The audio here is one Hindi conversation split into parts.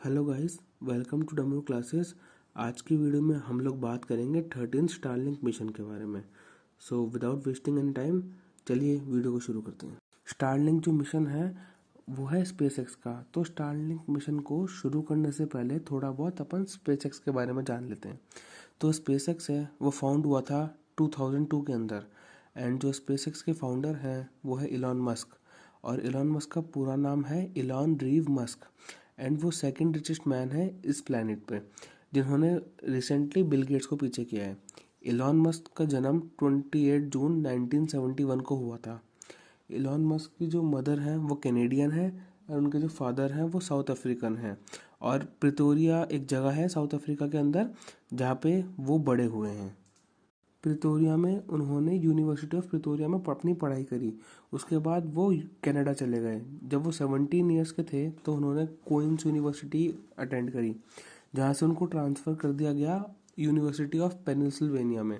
हेलो गाइस, वेलकम टू डमरू क्लासेस। आज की वीडियो में हम लोग बात करेंगे 13 स्टारलिंक मिशन के बारे में। So without wasting any time चलिए वीडियो को शुरू करते हैं। स्टारलिंक जो मिशन है वो है स्पेसएक्स का। तो स्टारलिंक मिशन को शुरू करने से पहले थोड़ा बहुत अपन स्पेसएक्स के बारे में जान लेते हैं। तो स्पेसएक्स है वो फाउंड हुआ था 2002 के अंदर। एंड जो स्पेसएक्स के फाउंडर हैं वो है इलॉन मस्क। और इलॉन मस्क का पूरा नाम है इलॉन रीव मस्क। एंड वो सेकंड रिचेस्ट मैन है इस प्लैनेट पे, जिन्होंने रिसेंटली बिल गेट्स को पीछे किया है। इलॉन मस्क का जन्म 28 जून 1971 को हुआ था। इलॉन मस्क की जो मदर है वो कैनेडियन है और उनके जो फादर हैं वो साउथ अफ्रीकन हैं। और प्रिटोरिया एक जगह है साउथ अफ्रीका के अंदर जहाँ पे वो बड़े हुए हैं। प्रिटोरिया में उन्होंने यूनिवर्सिटी ऑफ प्रिटोरिया में अपनी पढ़ाई करी। उसके बाद वो कनाडा चले गए। जब वो 17 ईयर्स के थे तो उन्होंने क्वींस यूनिवर्सिटी अटेंड करी, जहाँ से उनको ट्रांसफ़र कर दिया गया यूनिवर्सिटी ऑफ पेनिसिल्वेनिया में।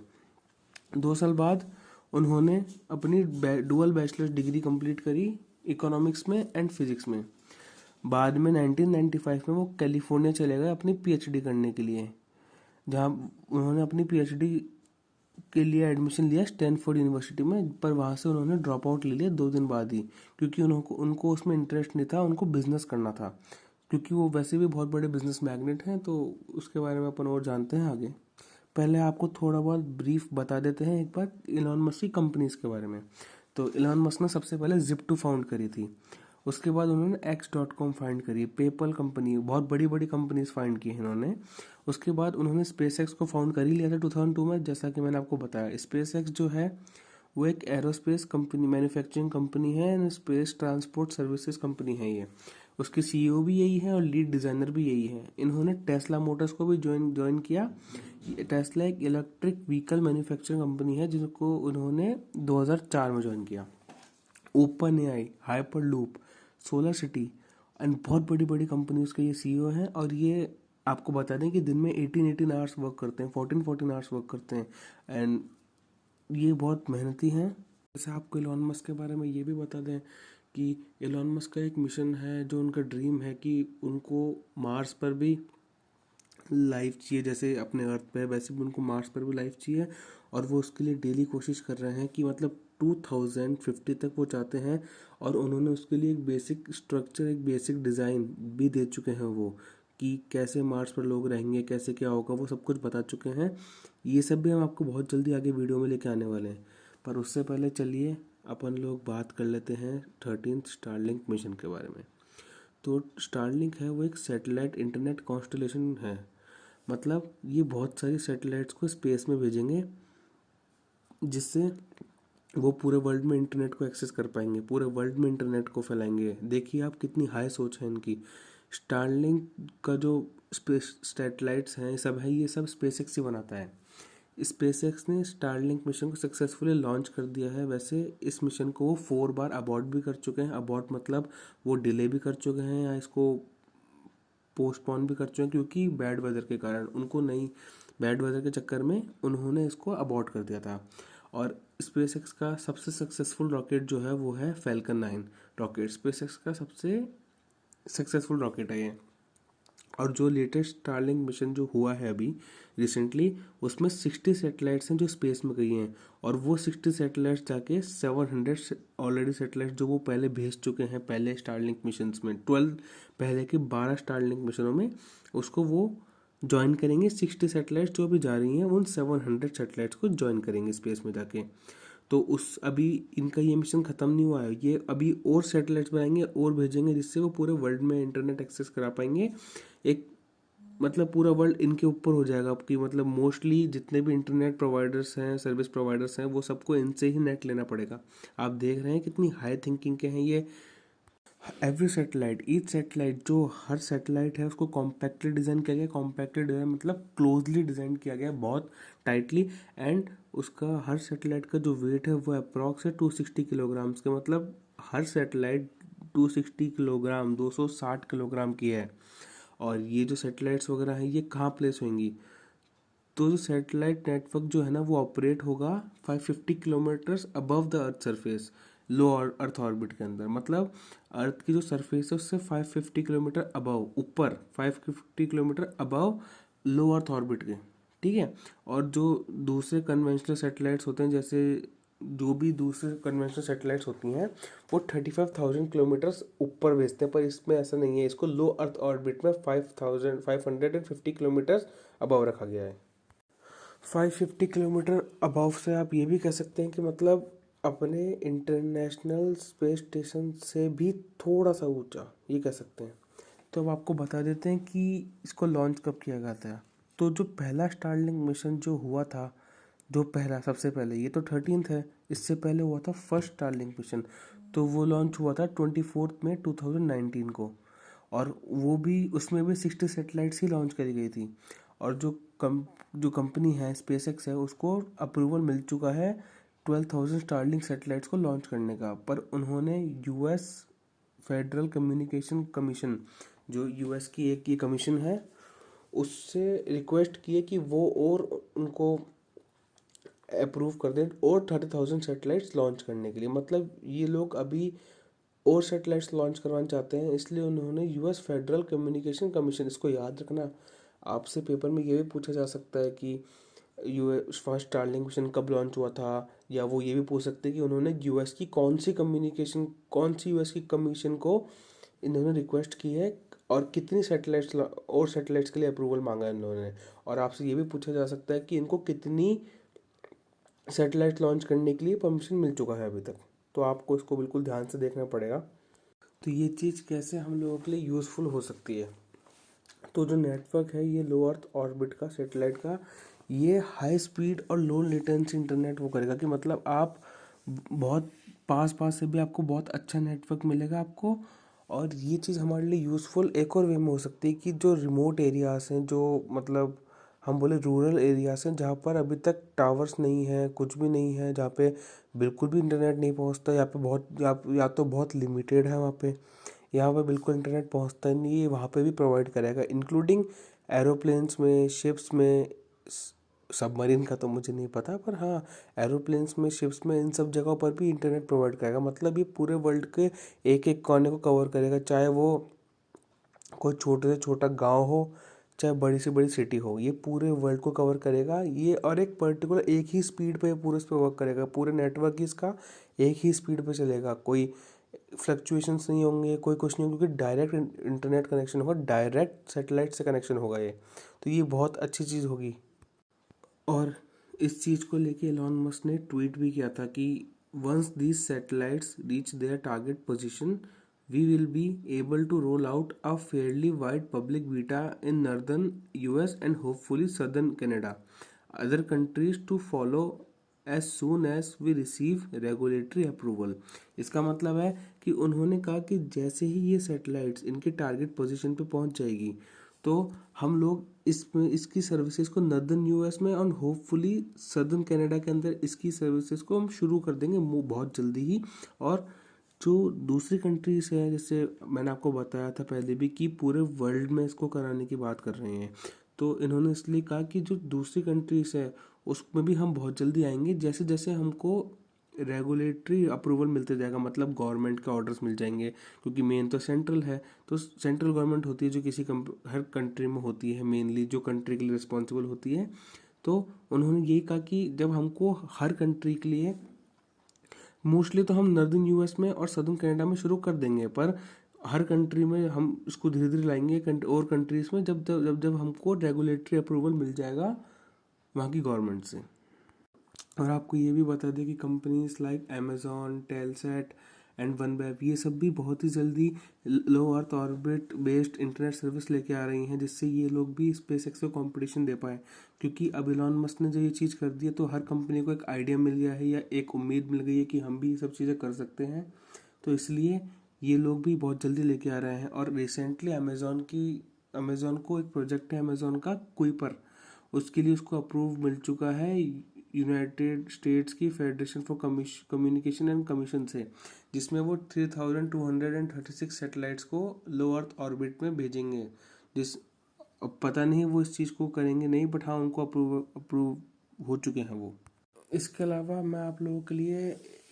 2 साल बाद उन्होंने अपनी डुअल बैचलर्स डिग्री कंप्लीट करी इकोनॉमिक्स में एंड फिजिक्स में। बाद में 1995 में वो कैलिफोर्निया चले गए अपनी पीएचडी करने के लिए, जहाँ उन्होंने अपनी पीएचडी के लिए एडमिशन लिया स्टैनफोर्ड यूनिवर्सिटी में। पर वहाँ से उन्होंने ड्रॉप आउट ले लिया 2 दिन बाद ही, क्योंकि उनको उसमें इंटरेस्ट नहीं था, उनको बिजनेस करना था। क्योंकि वो वैसे भी बहुत बड़े बिजनेस मैग्नेट हैं, तो उसके बारे में अपन और जानते हैं आगे। पहले आपको थोड़ा बहुत ब्रीफ बता देते हैं एक बार इलॉन मस्क की कंपनीज के बारे में। तो इलॉन मस्क ने सबसे पहले जिप2 फाउंड करी थी। उसके बाद उन्होंने x.com फाइंड करी, पेपल कंपनी, बहुत बड़ी बड़ी कंपनीज फाइंड की हैं इन्होंने। उसके बाद उन्होंने स्पेसएक्स को फाउंड कर ही लिया था 2002 में। जैसा कि मैंने आपको बताया, स्पेसएक्स जो है वो एक एरोस्पेस कंपनी, मैन्युफैक्चरिंग कंपनी है and space transport services company है ये। उसके सीईओ भी यही है और लीड डिज़ाइनर भी यही है। इन्होंने टेस्ला मोटर्स को भी ज्वाइन किया। टेस्ला एक इलेक्ट्रिक व्हीकल मैन्युफैक्चरिंग कंपनी है जिसको उन्होंने 2004 में ज्वाइन किया। Open AI, hyperloop, solar city and बहुत बड़ी बड़ी कंपनीज के ये सीईओ हैं। और ये आपको बता दें कि दिन में 18 आवर्स वर्क करते हैं, 14 आवर्स वर्क करते हैं। एंड ये बहुत मेहनती हैं। जैसे आपको इलॉन मस्क के बारे में ये भी बता दें कि इलॉन मस्क का एक मिशन है जो उनका ड्रीम है कि उनको मार्स पर भी लाइफ चाहिए। जैसे अपने अर्थ पे है वैसे भी उनको मार्स पर भी लाइफ चाहिए। और वो उसके लिए डेली कोशिश कर रहे हैं कि मतलब 2050 तक वो चाहते हैं। और उन्होंने उसके लिए एक बेसिक स्ट्रक्चर, एक बेसिक डिज़ाइन भी दे चुके हैं वो, कि कैसे मार्स पर लोग रहेंगे, कैसे क्या होगा, वो सब कुछ बता चुके हैं। ये सब भी हम आपको बहुत जल्दी आगे वीडियो में लेके आने वाले हैं। पर उससे पहले चलिए अपन लोग बात कर लेते हैं 13 स्टारलिंक मिशन के बारे में। तो स्टारलिंक है वो एक सैटेलाइट इंटरनेट कॉन्स्टलेशन है। मतलब ये बहुत सारी सैटेलाइट्स को स्पेस में भेजेंगे जिससे वो पूरे वर्ल्ड में इंटरनेट को एक्सेस कर पाएंगे, पूरे वर्ल्ड में इंटरनेट को फैलाएंगे। देखिए आप कितनी हाई सोच है इनकी। स्टारलिंक का जो स्पेस सैटेलाइट्स हैं सब है, ये सब स्पेसएक्स ही बनाता है। स्पेसएक्स ने स्टारलिंक मिशन को सक्सेसफुली लॉन्च कर दिया है। वैसे इस मिशन को वो 4 बार अबॉर्ट भी कर चुके हैं। अबॉर्ट मतलब वो डिले भी कर चुके हैं या इसको पोस्टपोन भी कर चुके हैं, क्योंकि बैड वेदर के कारण उनको नहीं, बैड वेदर के चक्कर में उन्होंने इसको अबॉर्ट कर दिया था। और स्पेसएक्स का सबसे सक्सेसफुल रॉकेट जो है वो है फैल्कन 9 रॉकेट। स्पेसएक्स का सबसे सक्सेसफुल रॉकेट है ये। और जो लेटेस्ट स्टारलिंक मिशन जो हुआ है अभी रिसेंटली, उसमें 60 सैटेलाइट्स हैं जो स्पेस में गई हैं। और वो 60 सैटेलाइट्स जाके 700 ऑलरेडी सैटेलाइट्स जो वो पहले भेज चुके हैं पहले स्टारलिंक मिशंस में, 12 पहले के 12 स्टारलिंक मिशनों में, उसको वो ज्वाइन करेंगे। 60 सैटेलाइट्स जो अभी जा रही हैं उन 700 सैटेलाइट्स को ज्वाइन करेंगे स्पेस में जाके। तो उस अभी इनका ये मिशन ख़त्म नहीं हुआ है, ये अभी और सैटेलाइट्स बनाएंगे और भेजेंगे जिससे वो पूरे वर्ल्ड में इंटरनेट एक्सेस करा पाएंगे। एक मतलब पूरा वर्ल्ड इनके ऊपर हो जाएगा आपकी, मतलब मोस्टली जितने भी इंटरनेट प्रोवाइडर्स हैं, सर्विस प्रोवाइडर्स हैं, वो सबको इनसे ही नेट लेना पड़ेगा। आप देख रहे हैं कितनी हाई थिंकिंग के हैं ये। एवरी सैटेलाइट, ईच सैटेलाइट, जो हर सैटेलाइट है उसको कॉम्पैक्टली डिज़ाइन किया गया। कॉम्पैक्टली डिज़ाइन मतलब क्लोजली डिज़ाइन किया गया, बहुत टाइटली। एंड उसका हर सैटेलाइट का जो वेट है वो अप्रॉक्स है 260 किलोग्राम्स के। मतलब हर सैटेलाइट 260 किलोग्राम, 260 किलोग्राम की है। और ये जो सैटेलाइट्स वगैरह हैं ये कहाँ प्लेस होंगी, तो जो सैटेलाइट नेटवर्क जो है ना वो ऑपरेट होगा 550 kilometres above the earth surface. Low earth orbit के अंदर, मतलब अर्थ की जो सरफेस है उससे 550 किलोमीटर अबव, ऊपर 550 किलोमीटर अबव लो अर्थ ऑर्बिट के, ठीक है। और जो दूसरे कन्वेंशनल सैटेलाइट्स होते हैं, जैसे जो भी दूसरे कन्वेंशनल सैटेलाइट्स होती हैं वो 35,000 किलोमीटर्स ऊपर भेजते हैं, पर इसमें ऐसा नहीं है, इसको लो अर्थ ऑर्बिट में 5,550 किलोमीटर्स अबव रखा गया है। 550 किलोमीटर अबव से आप ये भी कह सकते हैं कि मतलब अपने इंटरनेशनल स्पेस स्टेशन से भी थोड़ा सा ऊंचा, ये कह सकते हैं। तो अब आपको बता देते हैं कि इसको लॉन्च कब किया गया था। तो जो पहला स्टारलिंक मिशन जो हुआ था, जो पहला सबसे पहले, ये तो 13th है, इससे पहले हुआ था फर्स्ट स्टारलिंक मिशन, तो वो लॉन्च हुआ था 24 मई 2019 को। और वो भी, उसमें भी 60 सैटेलाइट्स ही लॉन्च करी गई थी। और जो कंपनी है स्पेसएक्स है, उसको अप्रूवल मिल चुका है 12,000 स्टारलिंक सैटेलाइट्स को लॉन्च करने का। पर उन्होंने यूएस फेडरल कम्युनिकेशन कमीशन, जो यूएस की एक ये कमीशन है, उससे रिक्वेस्ट की है कि वो और उनको अप्रूव कर दें और 30,000 सैटेलाइट्स लॉन्च करने के लिए। मतलब ये लोग अभी और सैटेलाइट्स लॉन्च करवाना चाहते हैं, इसलिए उन्होंने यूएस फेडरल कम्युनिकेशन कमीशन, इसको याद रखना, आपसे पेपर में ये भी पूछा जा सकता है कि यूएस फर्स्ट स्टारलिंक मिशन कब लॉन्च हुआ था, या वो ये भी पूछ सकते हैं कि उन्होंने यूएस की कौन सी यूएस की कमीशन को इन्होंने रिक्वेस्ट की है, और कितनी सैटेलाइट्स के लिए अप्रूवल मांगा है इन्होंने। और आपसे ये भी पूछा जा सकता है कि इनको कितनी सैटेलाइट लॉन्च करने के लिए परमिशन मिल चुका है अभी तक। तो आपको इसको बिल्कुल ध्यान से देखना पड़ेगा। तो ये चीज़ कैसे हम लोगों के लिए यूज़फुल हो सकती है। तो जो नेटवर्क है ये लो अर्थ ऑर्बिट का, सैटेलाइट का, ये हाई स्पीड और लो लेटेंसी इंटरनेट वो करेगा कि मतलब आप बहुत पास पास से भी आपको बहुत अच्छा नेटवर्क मिलेगा आपको। और ये चीज़ हमारे लिए यूज़फुल एक और वे में हो सकती है कि जो रिमोट एरियाज़ हैं, जो मतलब हम बोले रूरल एरियाज़ हैं, जहाँ पर अभी तक टावर्स नहीं है, कुछ भी नहीं है, जहाँ पे बिल्कुल भी इंटरनेट नहीं पहुँचता, यहाँ पे बहुत या तो बहुत लिमिटेड है वहाँ पे, यहाँ पे बिल्कुल इंटरनेट पहुँचता ही नहीं है, वहाँ पे भी प्रोवाइड करेगा, इंक्लूडिंग एरोप्लेन्स में, शिप्स में। सबमरीन का तो मुझे नहीं पता, पर हाँ एरोप्लेन्स में, शिप्स में, इन सब जगहों पर भी इंटरनेट प्रोवाइड करेगा। मतलब ये पूरे वर्ल्ड के एक एक कोने को कवर करेगा, चाहे वो कोई छोटे से छोटा गांव हो, चाहे बड़ी से बड़ी सिटी हो, ये पूरे वर्ल्ड को कवर करेगा ये। और एक पर्टिकुलर एक ही स्पीड पे पूरे इस पे वर्क करेगा, पूरे नेटवर्क ही इसका एक ही स्पीड पे चलेगा, कोई फ्लक्चुएशंस नहीं होंगे, कोई कुछ नहीं होगा, क्योंकि डायरेक्ट इंटरनेट कनेक्शन होगा, डायरेक्ट सैटेलाइट से कनेक्शन होगा ये। तो ये बहुत अच्छी चीज़ होगी। और इस चीज़ को लेके एलॉन मस्क ने ट्वीट भी किया था कि once these satellites reach their target position we will be able to roll out a fairly wide public beta in northern US and hopefully southern Canada, other countries to follow as soon as we receive regulatory approval. इसका मतलब है कि उन्होंने कहा कि जैसे ही ये सैटेलाइट्स इनके टारगेट पोजीशन पे पहुंच जाएगी, तो हम लोग इसमें इसकी सर्विसेज को नॉर्दर्न यूएस में और होपफुली सदर्न कनाडा के अंदर इसकी सर्विसेज को हम शुरू कर देंगे बहुत जल्दी ही। और जो दूसरी कंट्रीज है, जैसे मैंने आपको बताया था पहले भी कि पूरे वर्ल्ड में इसको कराने की बात कर रहे हैं, तो इन्होंने इसलिए कहा कि जो दूसरी कंट्रीज है उसमें भी हम बहुत जल्दी आएंगे, जैसे जैसे हमको रेगुलेटरी अप्रूवल मिलते जाएगा, मतलब गवर्नमेंट के ऑर्डर्स मिल जाएंगे, क्योंकि मेन तो सेंट्रल है, तो सेंट्रल गवर्नमेंट होती है जो हर कंट्री में होती है, मेनली जो कंट्री के लिए रिस्पॉन्सिबल होती है। तो उन्होंने यही कहा कि जब हमको हर कंट्री के लिए, मोस्टली तो हम नॉर्दर्न यूएस में और सदर्न कनाडा में शुरू कर देंगे, पर हर कंट्री में हम इसको धीरे धीरे लाएंगे और कंट्रीज में, जब जब जब जब हमको रेगुलेटरी अप्रूवल मिल जाएगा वहाँ की गवर्नमेंट से। और आपको ये भी बता दें कि companies like Amazon, Telesat and OneWeb, ये सब भी बहुत ही जल्दी low earth orbit based internet service लेके आ रही हैं, जिससे ये लोग भी स्पेस एक्स को कंपटीशन दे पाए। क्योंकि अब इलॉन मस्क ने जो ये चीज़ कर दी है, तो हर कंपनी को एक आइडिया मिल गया है या एक उम्मीद मिल गई है कि हम भी ये सब चीज़ें कर सकते हैं। तो इसलिए ये लोग भी बहुत जल्दी लेके आ रहे हैं। और रिसेंटली अमेजोन को एक प्रोजेक्ट है अमेजोन का कुइपर, उसके लिए उसको अप्रूव मिल चुका है यूनाइटेड स्टेट्स की federation for communication and commission से, जिसमें वो 3,236 सैटेलाइट्स को लो अर्थ ऑर्बिट में भेजेंगे। जिस अब पता नहीं वो इस चीज़ को करेंगे नहीं, बट हाँ उनको अप्रूव अप्रूव हो चुके हैं वो। इसके अलावा मैं आप लोगों के लिए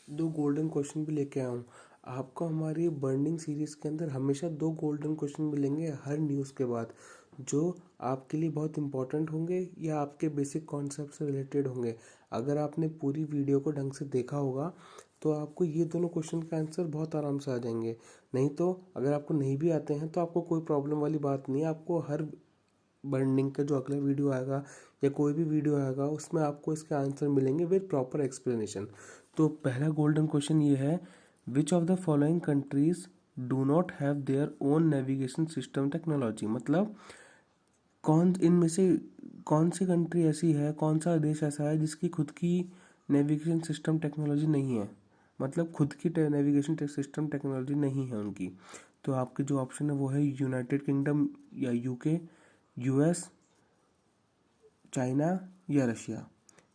दो गोल्डन क्वेश्चन भी लेके आया हूँ। आपको हमारी बर्निंग सीरीज़ के अंदर हमेशा दो गोल्डन क्वेश्चन मिलेंगे हर न्यूज़ के बाद, जो आपके लिए बहुत इंपॉर्टेंट होंगे या आपके बेसिक कॉन्सेप्ट से रिलेटेड होंगे। अगर आपने पूरी वीडियो को ढंग से देखा होगा तो आपको ये दोनों क्वेश्चन का आंसर बहुत आराम से आ जाएंगे। नहीं तो अगर आपको नहीं भी आते हैं तो आपको कोई प्रॉब्लम वाली बात नहीं है। आपको हर बर्निंग का जो अगला वीडियो आएगा या कोई भी वीडियो आएगा उसमें आपको इसके आंसर मिलेंगे विद प्रॉपर एक्सप्लेनेशन। तो पहला गोल्डन क्वेश्चन ये है, which of the following countries do not have their own navigation system technology. मतलब कौन इनमें से कौन सी कंट्री ऐसी है, कौन सा देश ऐसा है जिसकी खुद की नेविगेशन सिस्टम टेक्नोलॉजी नहीं है, मतलब खुद की नेविगेशन सिस्टम टेक्नोलॉजी नहीं है उनकी। तो आपके जो ऑप्शन है वो है यूनाइटेड किंगडम या यूके, यूएस, चाइना या रशिया।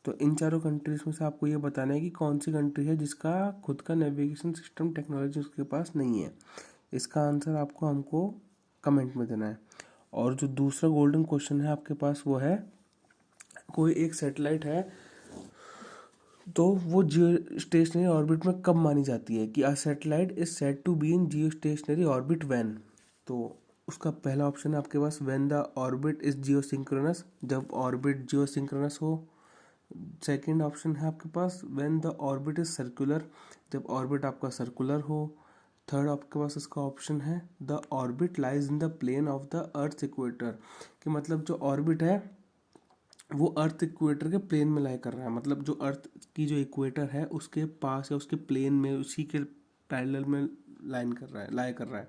तो इन चारों कंट्रीज में से आपको ये बताना है कि कौन सी कंट्री है जिसका खुद का नेविगेशन सिस्टम टेक्नोलॉजी उसके पास नहीं है। इसका आंसर आपको हमको कमेंट में देना है। और जो दूसरा गोल्डन क्वेश्चन है आपके पास वो है, कोई एक सैटेलाइट है तो वो जियो स्टेशनरी ऑर्बिट में कब मानी जाती है, कि a satellite is said to be in geostationary orbit when. तो उसका पहला ऑप्शन है आपके पास when the orbit is geosynchronous, जब ऑर्बिट जियो सिंक्रोनस हो। सेकेंड ऑप्शन है आपके पास when the orbit is circular, जब ऑर्बिट आपका सर्कुलर हो। थर्ड आपके पास इसका ऑप्शन है the orbit lies in the plane of the earth equator, कि मतलब जो ऑर्बिट है वो अर्थ इक्वेटर के प्लेन में लाई कर रहा है, मतलब जो अर्थ की जो इक्वेटर है उसके पास या उसके प्लेन में उसी के पैरेलल में लाई कर रहा है।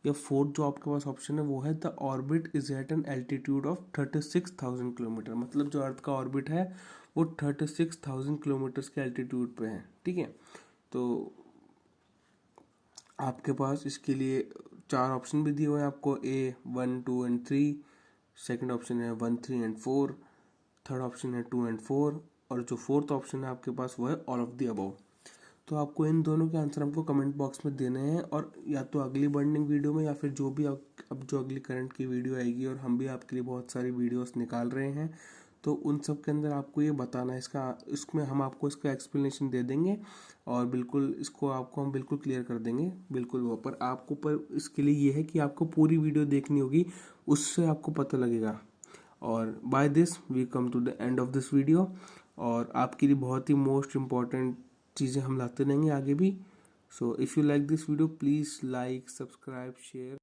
या फोर्थ जो आपके पास ऑप्शन है वो है the orbit is at an altitude of 36,000 kilometre, मतलब जो अर्थ का ऑर्बिट है वो 36,000 किलोमीटर्स के एल्टीट्यूड पे है। ठीक है, तो आपके पास इसके लिए चार ऑप्शन भी दिए हुए हैं आपको, ए 1 2 एंड 3, सेकंड ऑप्शन है 1 3 एंड 4, थर्ड ऑप्शन है 2 एंड 4, और जो फोर्थ ऑप्शन है आपके पास वो है ऑल ऑफ द अबव। तो आपको इन दोनों के आंसर हमको कमेंट बॉक्स में देने हैं, और या तो अगली बर्निंग वीडियो में या फिर जो भी अब जो अगली करंट की वीडियो आएगी, और हम भी आपके लिए बहुत सारी वीडियोस निकाल रहे हैं, तो उन सब के अंदर आपको ये बताना है इसमें हम आपको इसका एक्सप्लेनेशन दे देंगे, और बिल्कुल इसको आपको हम बिल्कुल क्लियर कर देंगे बिल्कुल वो। पर आपको पर इसके लिए ये है कि आपको पूरी वीडियो देखनी होगी, उससे आपको पता लगेगा। और by this we come to the end of this video, और आपके लिए बहुत ही मोस्ट इम्पॉर्टेंट चीज़ें हम लाते रहेंगे आगे भी। So if you like this video please like, subscribe, share.